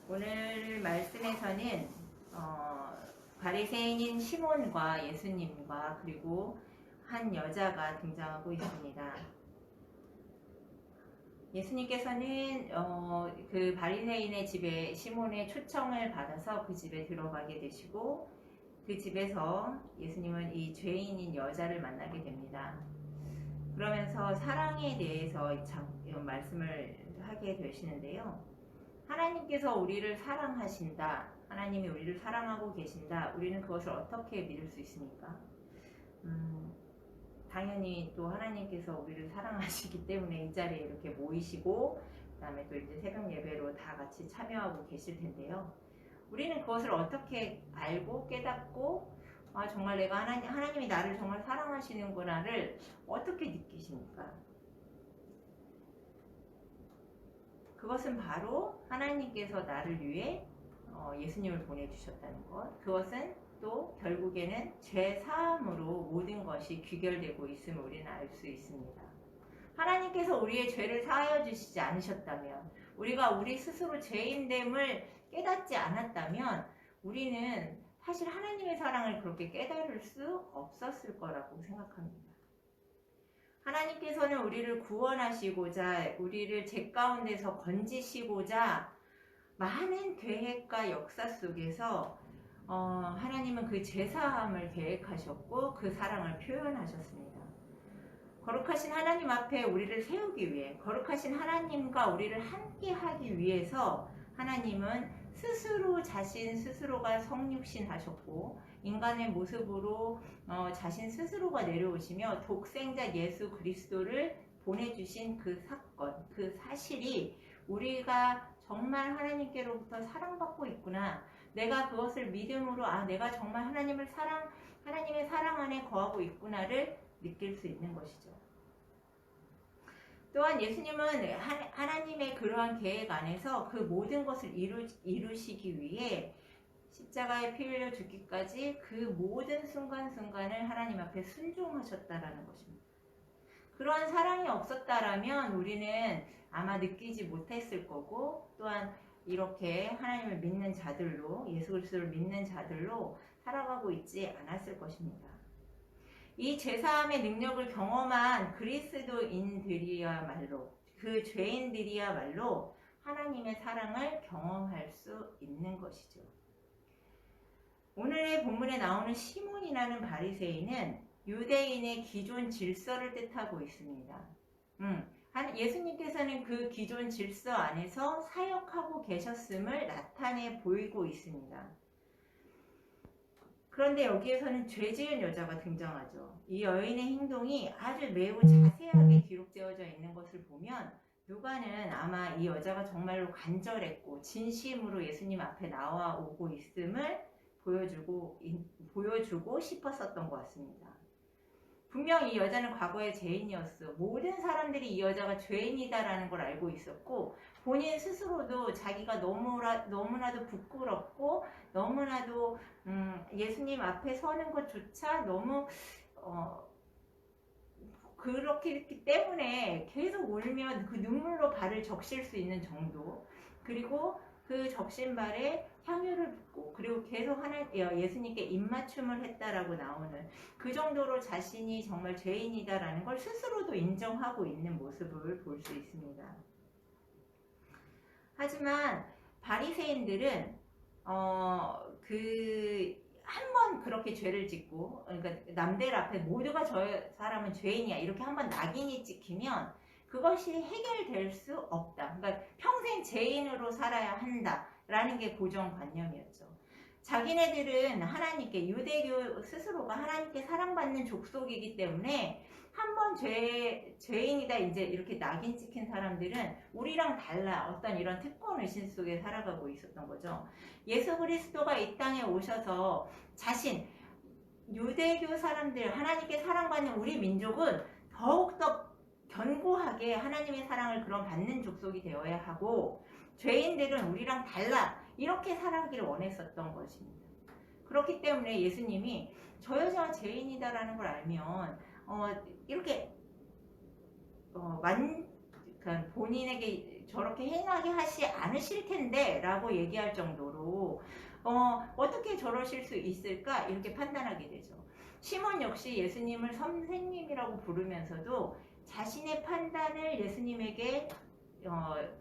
오늘 말씀에서는 바리새인인 시몬과 예수님과 그리고 한 여자가 등장하고 있습니다. 예수님께서는 그 바리새인의 집에 시몬의 초청을 받아서 그 집에 들어가게 되시고 그 집에서 예수님은 이 죄인인 여자를 만나게 됩니다. 그러면서 사랑에 대해서 말씀을 하게 되시는데요. 하나님께서 우리를 사랑하신다. 하나님이 우리를 사랑하고 계신다. 우리는 그것을 어떻게 믿을 수 있습니까? 당연히 또 하나님께서 우리를 사랑하시기 때문에 이 자리에 이렇게 모이시고 그 다음에 또 이제 새벽 예배로 다 같이 참여하고 계실 텐데요. 우리는 그것을 어떻게 알고 깨닫고 정말 내가 하나님이 나를 정말 사랑하시는구나를 어떻게 느끼십니까? 그것은 바로 하나님께서 나를 위해 예수님을 보내주셨다는 것. 그것은 또 결국에는 죄 사함으로 모든 것이 귀결되고 있음을 우리는 알 수 있습니다. 하나님께서 우리의 죄를 사하여 주시지 않으셨다면, 우리가 우리 스스로 죄인됨을 깨닫지 않았다면 우리는 사실 하나님의 사랑을 그렇게 깨달을 수 없었을 거라고 생각합니다. 하나님께서는 우리를 구원하시고자, 우리를 죄 가운데서 건지시고자 많은 계획과 역사 속에서 하나님은 그 죄사함을 계획하셨고 그 사랑을 표현하셨습니다. 거룩하신 하나님 앞에 우리를 세우기 위해, 거룩하신 하나님과 우리를 함께 하기 위해서 하나님은 스스로 자신 스스로가 성육신 하셨고 인간의 모습으로 자신 스스로가 내려오시며 독생자 예수 그리스도를 보내주신 그 사건, 그 사실이 우리가 정말 하나님께로부터 사랑받고 있구나, 내가 그것을 믿음으로 내가 정말 하나님의 사랑 안에 거하고 있구나를 느낄 수 있는 것이죠. 또한 예수님은 하나님의 그러한 계획 안에서 그 모든 것을 이루시기 위해 십자가에 피 흘려 죽기까지 그 모든 순간순간을 하나님 앞에 순종하셨다라는 것입니다. 그러한 사랑이 없었다라면 우리는 아마 느끼지 못했을 거고, 또한 이렇게 하나님을 믿는 자들로, 예수 그리스도를 믿는 자들로 살아가고 있지 않았을 것입니다. 이 죄사함의 능력을 경험한 그리스도인들이야말로, 그 죄인들이야말로 하나님의 사랑을 경험할 수 있는 것이죠. 오늘의 본문에 나오는 시몬이라는 바리새인은 유대인의 기존 질서를 뜻하고 있습니다. 예수님께서는 그 기존 질서 안에서 사역하고 계셨음을 나타내 보이고 있습니다. 그런데 여기에서는 죄 지은 여자가 등장하죠. 이 여인의 행동이 아주 매우 자세하게 기록되어져 있는 것을 보면 누가는 아마 이 여자가 정말로 간절했고 진심으로 예수님 앞에 나와오고 있음을 보여주고 싶었었던 것 같습니다. 분명 이 여자는 과거의 죄인이었어. 모든 사람들이 이 여자가 죄인이다라는 걸 알고 있었고, 본인 스스로도 자기가 너무나도 부끄럽고 너무나도 예수님 앞에 서는 것조차 너무 그렇게 했기 때문에 계속 울며 그 눈물로 발을 적실 수 있는 정도, 그리고 그 적신 발에 향유를 붓고 그리고 계속 예수님께 입맞춤을 했다라고 나오는 그 정도로 자신이 정말 죄인이다라는 걸 스스로도 인정하고 있는 모습을 볼 수 있습니다. 하지만 바리새인들은 한번 그렇게 죄를 짓고, 그러니까 남들 앞에 모두가 저 사람은 죄인이야 이렇게 한번 낙인이 찍히면 그것이 해결될 수 없다. 그러니까 평생 죄인으로 살아야 한다라는 게 고정관념이었죠. 자기네들은 하나님께, 유대교 스스로가 하나님께 사랑받는 족속이기 때문에 한번 죄인이다 이제 이렇게 낙인 찍힌 사람들은 우리랑 달라, 어떤 이런 특권의식 속에 살아가고 있었던 거죠. 예수 그리스도가 이 땅에 오셔서 유대교 사람들, 하나님께 사랑받는 우리 민족은 더욱더 견고하게 하나님의 사랑을 그런 받는 족속이 되어야 하고, 죄인들은 우리랑 달라 이렇게 살아가기를 원했었던 것입니다. 그렇기 때문에 예수님이 저 여자가 죄인이다라는 걸 알면 이렇게 그러니까 본인에게 저렇게 행하게 하지 않으실 텐데 라고 얘기할 정도로 어떻게 저러실 수 있을까 이렇게 판단하게 되죠. 시몬 역시 예수님을 선생님이라고 부르면서도 자신의 판단을 예수님에게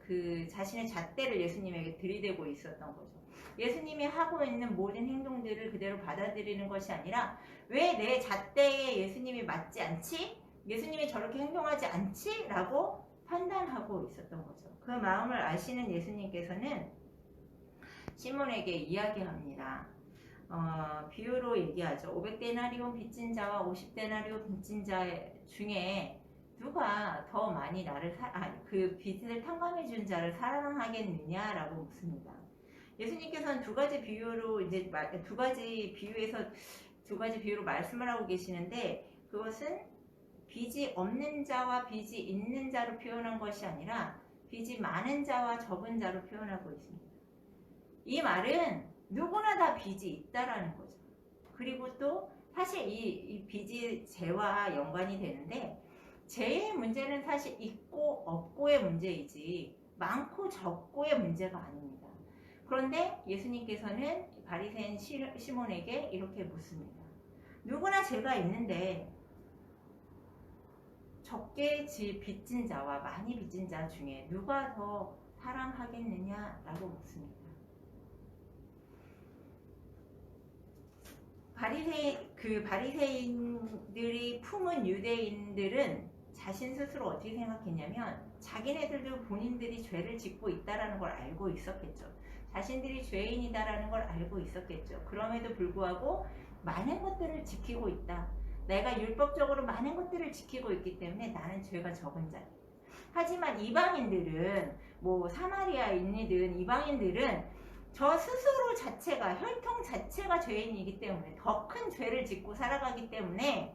그 자신의 잣대를 예수님에게 들이대고 있었던 거죠. 예수님이 하고 있는 모든 행동들을 그대로 받아들이는 것이 아니라 왜 내 잣대에 예수님이 맞지 않지? 예수님이 저렇게 행동하지 않지? 라고 판단하고 있었던 거죠. 그 마음을 아시는 예수님께서는 시몬에게 이야기합니다. 비유로 얘기하죠. 500데나리온 빚진 자와 50데나리온 빚진 자 중에 누가 더 많이 그 빚을 탕감해 준 자를 사랑하겠느냐라고 묻습니다. 예수님께서는 두 가지 비유로 이제 두 가지 비유로 말씀을 하고 계시는데 그것은 빚이 없는 자와 빚이 있는 자로 표현한 것이 아니라 빚이 많은 자와 적은 자로 표현하고 있습니다. 이 말은 누구나 다 빚이 있다라는 거죠. 그리고 또 사실 이 빚이 죄와 연관이 되는데 죄의 문제는 사실 있고 없고의 문제이지 많고 적고의 문제가 아닙니다. 그런데 예수님께서는 바리새인 시몬에게 이렇게 묻습니다. 누구나 죄가 있는데 적게 빚진 자와 많이 빚진 자 중에 누가 더 사랑하겠느냐라고 묻습니다. 바리새인들이 품은 유대인들은 자신 스스로 어떻게 생각했냐면 자기네들도 본인들이 죄를 짓고 있다라는 걸 알고 있었겠죠. 자신들이 죄인이다라는 걸 알고 있었겠죠. 그럼에도 불구하고 많은 것들을 지키고 있다. 내가 율법적으로 많은 것들을 지키고 있기 때문에 나는 죄가 적은 자다. 하지만 이방인들은 사마리아인이든 이방인들은 저 스스로 자체가 혈통 자체가 죄인이기 때문에 더 큰 죄를 짓고 살아가기 때문에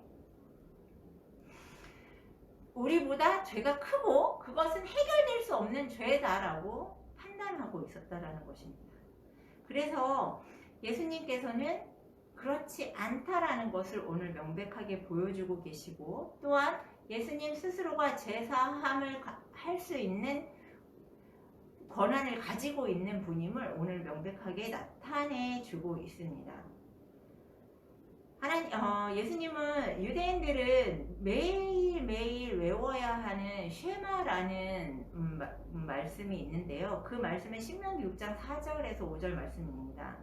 우리보다 죄가 크고 그것은 해결될 수 없는 죄다라고 판단하고 있었다라는 것입니다. 그래서 예수님께서는 그렇지 않다라는 것을 오늘 명백하게 보여주고 계시고 또한 예수님 스스로가 제사함을 할 수 있는 권한을 가지고 있는 분임을 오늘 명백하게 나타내 주고 있습니다. 예수님은 유대인들은 매일매일 외워야 하는 쉐마라는 말씀이 있는데요. 그 말씀은 신명기 6장 4절에서 5절 말씀입니다.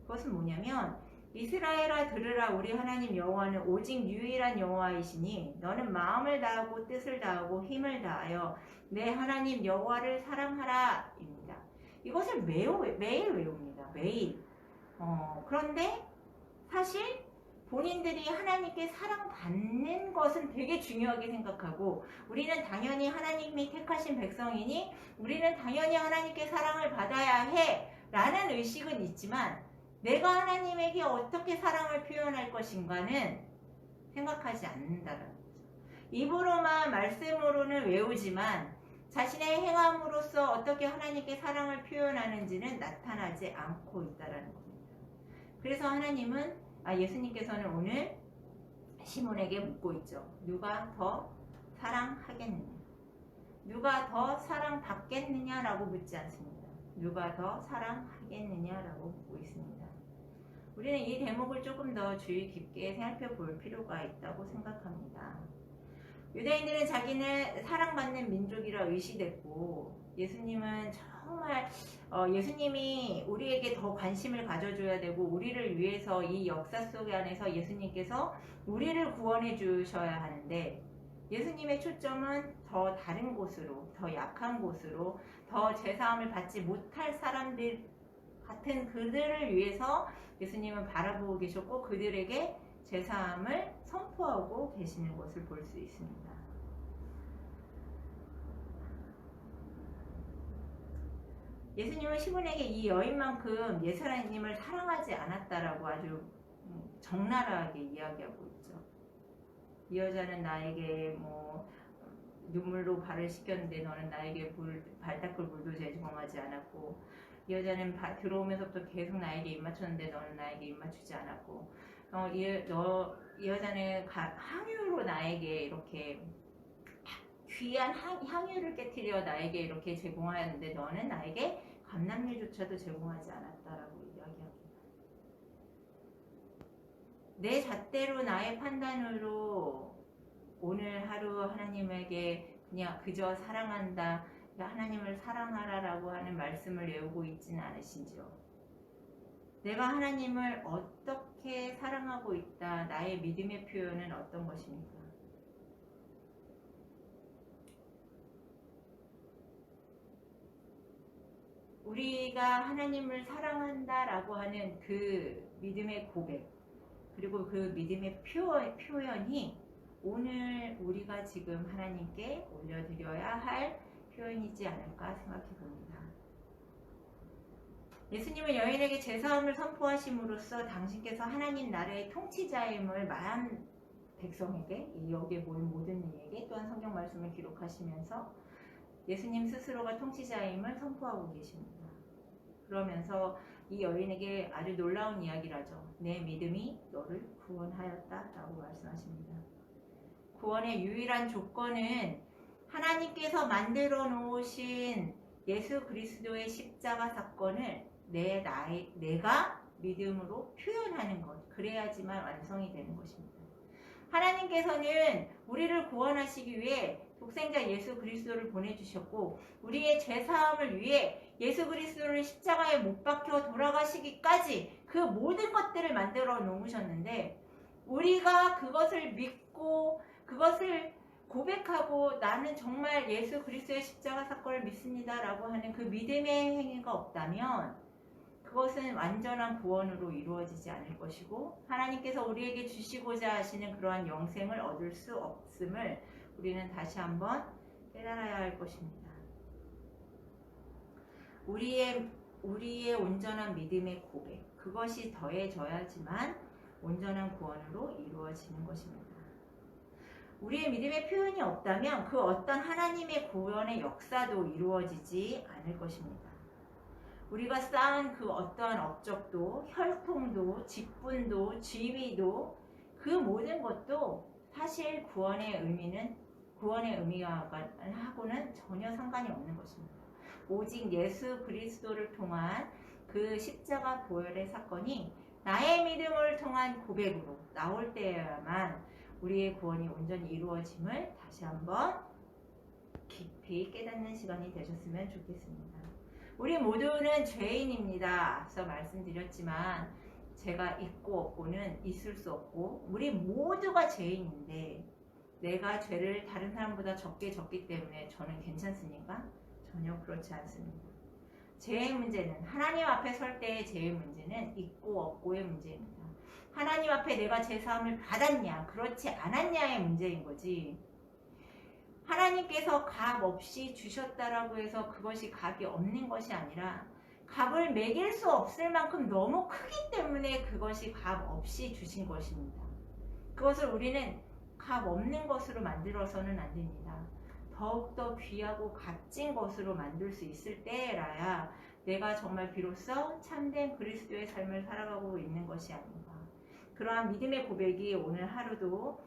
그것은 뭐냐면 이스라엘아 들으라 우리 하나님 여호와는 오직 유일한 여호와이시니 너는 마음을 다하고 뜻을 다하고 힘을 다하여 내 하나님 여호와를 사랑하라 입니다. 이것을 매일 외웁니다. 매일. 그런데 사실 본인들이 하나님께 사랑받는 것은 되게 중요하게 생각하고 우리는 당연히 하나님이 택하신 백성이니 우리는 당연히 하나님께 사랑을 받아야 해 라는 의식은 있지만 내가 하나님에게 어떻게 사랑을 표현할 것인가는 생각하지 않는다는 거죠. 입으로만 말씀으로는 외우지만 자신의 행함으로써 어떻게 하나님께 사랑을 표현하는지는 나타나지 않고 있다는 겁니다. 그래서 예수님께서는 오늘 시몬에게 묻고 있죠. 누가 더 사랑하겠느냐? 누가 더 사랑받겠느냐라고 묻지 않습니다. 누가 더 사랑하겠느냐라고 묻고 있습니다. 우리는 이 대목을 조금 더 주의 깊게 살펴볼 필요가 있다고 생각합니다. 유대인들은 자기는 사랑받는 민족이라 의시됐고 예수님은 정말 예수님이 우리에게 더 관심을 가져줘야 되고 우리를 위해서 이 역사 속 안에서 예수님께서 우리를 구원해 주셔야 하는데 예수님의 초점은 더 다른 곳으로 더 약한 곳으로 더 제사함을 받지 못할 사람들 같은 그들을 위해서 예수님은 바라보고 계셨고 그들에게 제사함을 선포하고 계시는 것을 볼 수 있습니다. 예수님은 시몬에게 이 여인만큼 예수님을 사랑하지 않았다라고 아주 적나라하게 이야기하고 있죠. 이 여자는 나에게 눈물로 발을 씻겼는데 너는 나에게 발닦을 물도 제공하지 않았고 이 여자는 들어오면서부터 계속 나에게 입 맞췄는데 너는 나에게 입 맞추지 않았고 이 여자는 항유로 나에게 이렇게 귀한 향유를 깨뜨려 나에게 이렇게 제공하였는데 너는 나에게 감람류조차도 제공하지 않았다라고 이야기합니다. 내 잣대로 나의 판단으로 오늘 하루 하나님에게 그냥 그저 사랑한다, 하나님을 사랑하라라고 하는 말씀을 외우고 있지는 않으신지요? 내가 하나님을 어떻게 사랑하고 있다, 나의 믿음의 표현은 어떤 것입니까? 우리가 하나님을 사랑한다라고 하는 그 믿음의 고백, 그리고 그 믿음의 표현이 오늘 우리가 지금 하나님께 올려드려야 할 표현이지 않을까 생각해 봅니다. 예수님은 여인에게 제사함을 선포하심으로써 당신께서 하나님 나라의 통치자임을 만 백성에게, 여기에 모인 모든 이에게, 또한 성경 말씀을 기록하시면서 예수님 스스로가 통치자임을 선포하고 계십니다. 그러면서 이 여인에게 아주 놀라운 이야기를 하죠. 내 믿음이 너를 구원하였다 라고 말씀하십니다. 구원의 유일한 조건은 하나님께서 만들어 놓으신 예수 그리스도의 십자가 사건을 내가 믿음으로 표현하는 것, 그래야지만 완성이 되는 것입니다. 하나님께서는 우리를 구원하시기 위해 독생자 예수 그리스도를 보내주셨고, 우리의 죄사함을 위해 예수 그리스도를 십자가에 못 박혀 돌아가시기까지 그 모든 것들을 만들어 놓으셨는데, 우리가 그것을 믿고 그것을 고백하고 나는 정말 예수 그리스도의 십자가 사건을 믿습니다 라고 하는 그 믿음의 행위가 없다면 그것은 완전한 구원으로 이루어지지 않을 것이고, 하나님께서 우리에게 주시고자 하시는 그러한 영생을 얻을 수 없음을 우리는 다시 한번 깨달아야 할 것입니다. 우리의 온전한 믿음의 고백, 그것이 더해져야지만 온전한 구원으로 이루어지는 것입니다. 우리의 믿음의 표현이 없다면 그 어떤 하나님의 구원의 역사도 이루어지지 않을 것입니다. 우리가 쌓은 그 어떠한 업적도, 혈통도, 직분도, 지위도, 그 모든 것도 사실 구원의 의미하고는 전혀 상관이 없는 것입니다. 오직 예수 그리스도를 통한 그 십자가 보혈의 사건이 나의 믿음을 통한 고백으로 나올 때야만 우리의 구원이 온전히 이루어짐을 다시 한번 깊이 깨닫는 시간이 되셨으면 좋겠습니다. 우리 모두는 죄인입니다. 앞서 말씀드렸지만 제가 있고 없고는 있을 수 없고 우리 모두가 죄인인데, 내가 죄를 다른 사람보다 적게 졌기 때문에 저는 괜찮습니까? 전혀 그렇지 않습니다. 죄의 문제는, 하나님 앞에 설 때의 죄의 문제는 있고 없고의 문제입니다. 하나님 앞에 내가 제사함을 받았냐 그렇지 않았냐의 문제인 거지, 하나님께서 값 없이 주셨다라고 해서 그것이 값이 없는 것이 아니라 값을 매길 수 없을 만큼 너무 크기 때문에 그것이 값 없이 주신 것입니다. 그것을 우리는 값 없는 것으로 만들어서는 안 됩니다. 더욱더 귀하고 값진 것으로 만들 수 있을 때라야 내가 정말 비로소 참된 그리스도의 삶을 살아가고 있는 것이 아닌가. 그러한 믿음의 고백이 오늘 하루도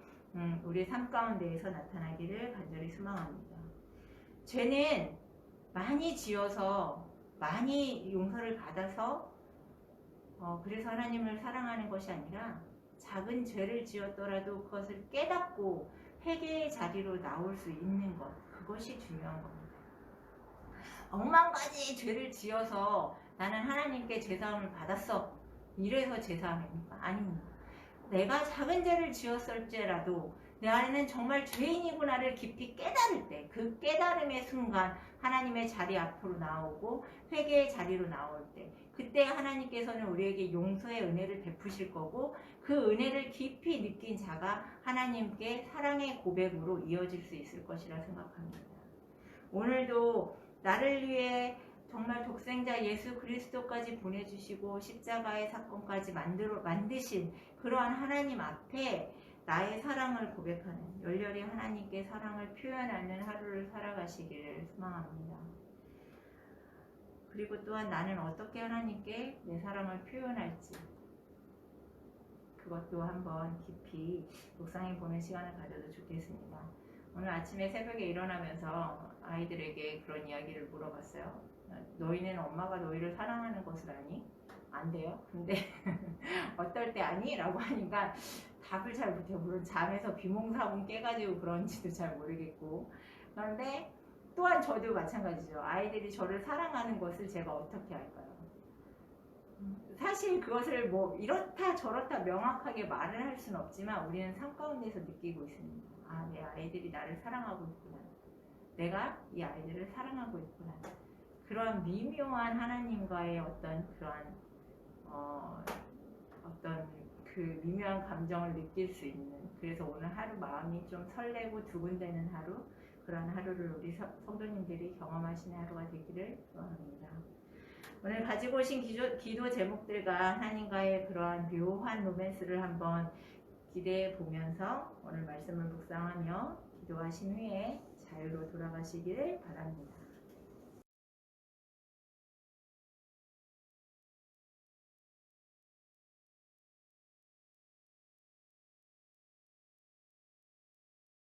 우리의 삶 가운데에서 나타나기를 간절히 소망합니다. 죄는 많이 지어서 많이 용서를 받아서 그래서 하나님을 사랑하는 것이 아니라, 작은 죄를 지었더라도 그것을 깨닫고 회개의 자리로 나올 수 있는 것, 그것이 중요한 겁니다. 억만 가지 죄를 지어서 나는 하나님께 제사함을 받았어, 이래서 제사함입니까? 아닙니다. 내가 작은 죄를 지었을지라도 내 안에는 정말 죄인이구나를 깊이 깨달을 때, 그 깨달음의 순간 하나님의 자리 앞으로 나오고 회개의 자리로 나올 때, 그때 하나님께서는 우리에게 용서의 은혜를 베푸실 거고, 그 은혜를 깊이 느낀 자가 하나님께 사랑의 고백으로 이어질 수 있을 것이라 생각합니다. 오늘도 나를 위해 정말 독생자 예수 그리스도까지 보내주시고 십자가의 사건까지 만드신 그러한 하나님 앞에 나의 사랑을 고백하는, 열렬히 하나님께 사랑을 표현하는 하루를 살아가시기를 소망합니다. 그리고 또한 나는 어떻게 하나님께 내 사랑을 표현할지, 그것도 한번 깊이 묵상해 보는 시간을 가져도 좋겠습니다. 오늘 아침에 새벽에 일어나면서 아이들에게 그런 이야기를 물어봤어요. 너희는 엄마가 너희를 사랑하는 것을 아니? 안 돼요. 근데 어떨 때 아니? 라고 하니까 답을 잘 못해요. 물론 잠에서 비몽사몽 깨가지고 그런지도 잘 모르겠고. 그런데 또한 저도 마찬가지죠. 아이들이 저를 사랑하는 것을 제가 어떻게 할까요? 사실 그것을 뭐 이렇다 저렇다 명확하게 말을 할 수는 없지만 우리는 삶 가운데서 느끼고 있습니다. 아, 내 아이들이 나를 사랑하고 있구나. 내가 이 아이들을 사랑하고 있구나. 그런 미묘한 하나님과의 어떤 그런 어떤 그 미묘한 감정을 느낄 수 있는, 그래서 오늘 하루 마음이 좀 설레고 두근대는 하루, 그런 하루를 우리 성도님들이 경험하시는 하루가 되기를 소원합니다. 오늘 가지고 오신 기도 제목들과 하나님과의 그러한 묘한 로맨스를 한번 기대해 보면서 오늘 말씀을 묵상하며 기도하신 후에 자유로 돌아가시기를 바랍니다.